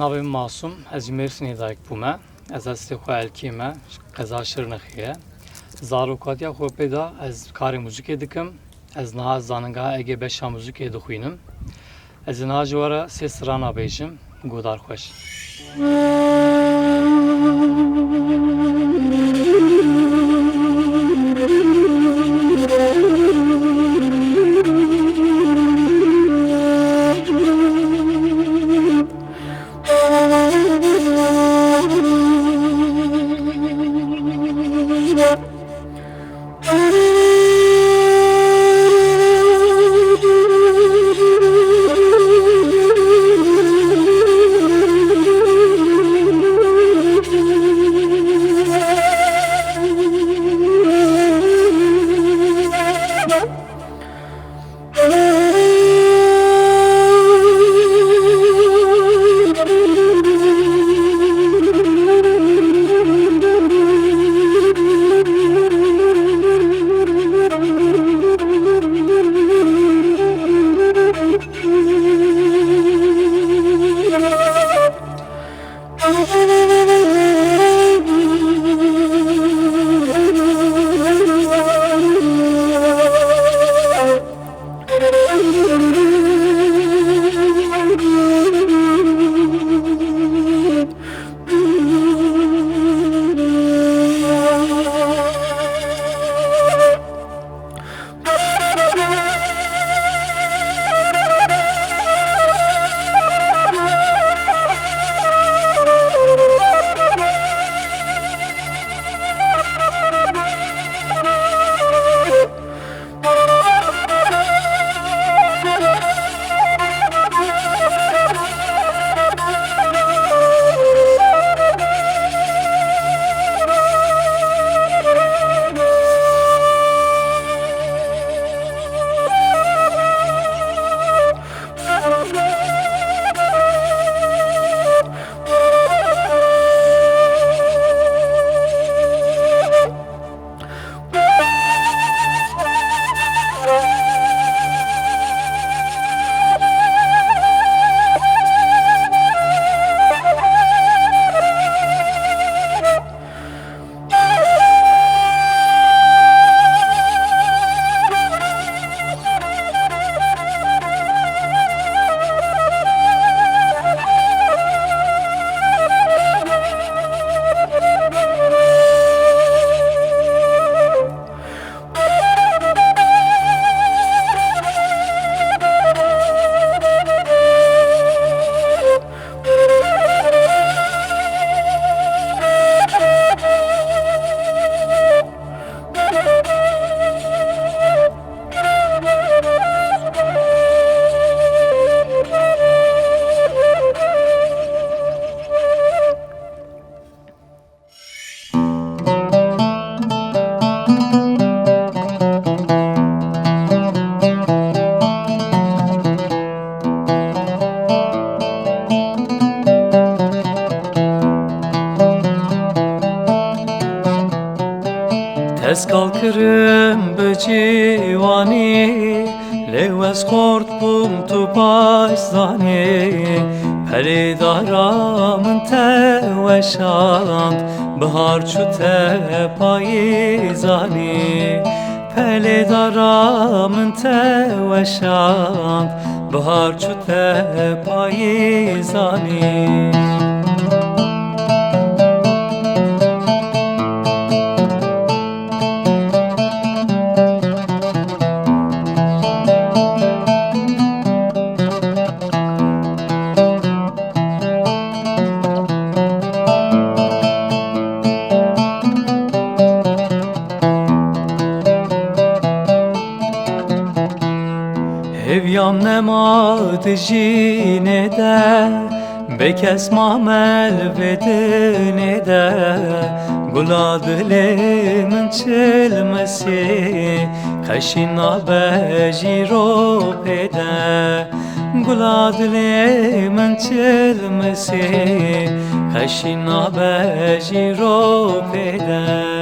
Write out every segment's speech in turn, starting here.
Navim Masum, ez Mersinê dayîk bûme. Ez hestê xwe elkî me, qeza Şirnexê ye. Zarokatiya xwe pê da ez karê muzîkê dikim. Ez niha zanîngeha Ege Beşa muzîkê dixwînim. Ez ê niha ji we re sê sirana bêjim. Godar xweş. Ez kalkırım bıcivani Lewes kort bum tu başzani Peridaramın teveşant Bahar çu te payizani Peridaramın teveşant Bahar çu te payizani Hevyam nemad jine de Bekes mamel vedine de Gula dilimin çilmesi Kaşina bejiro pede Gula dilimin çilmesi Kaşina bejiro pede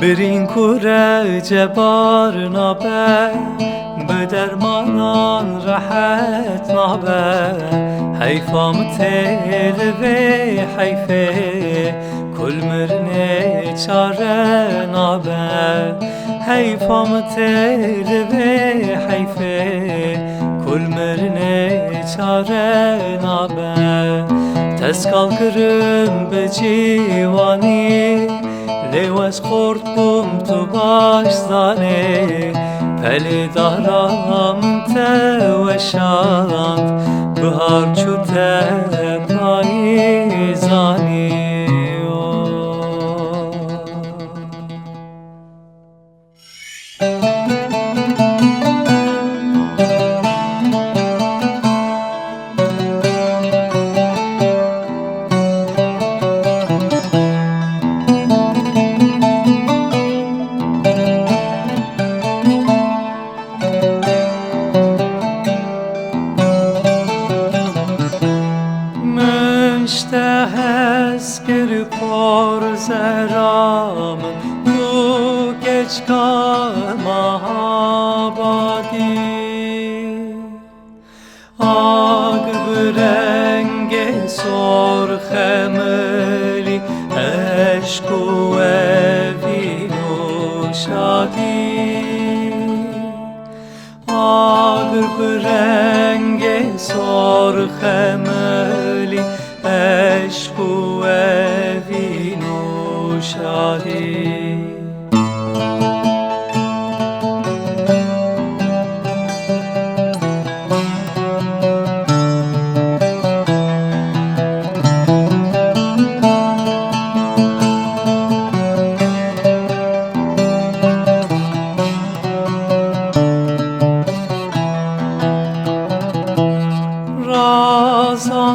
برین کوره جبار نابه به درمانان راحت نابه حیفام تل و حیفه کل مرنه چاره نابه حیفام تل و حیفه کل مرنه چاره نابه تسکال کرم به جیوانی لوز خورد بوم تو باش زانه پلی دارم توشاند بهار چوته پاییزانی Sker por zeram tu geç kalma abadi Ag brenge sor khemeli eşku evinu şadi Ag brenge sor khemeli عشق و وین و شادی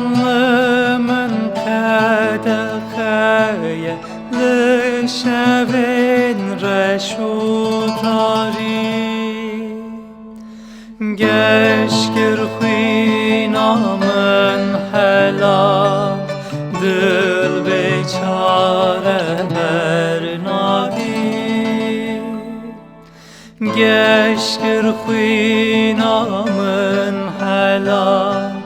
رازانلımın kadeheye Lışevin reşutari Geşkir xinamın helal Dil beçare bernadi Geşkir xinamın helal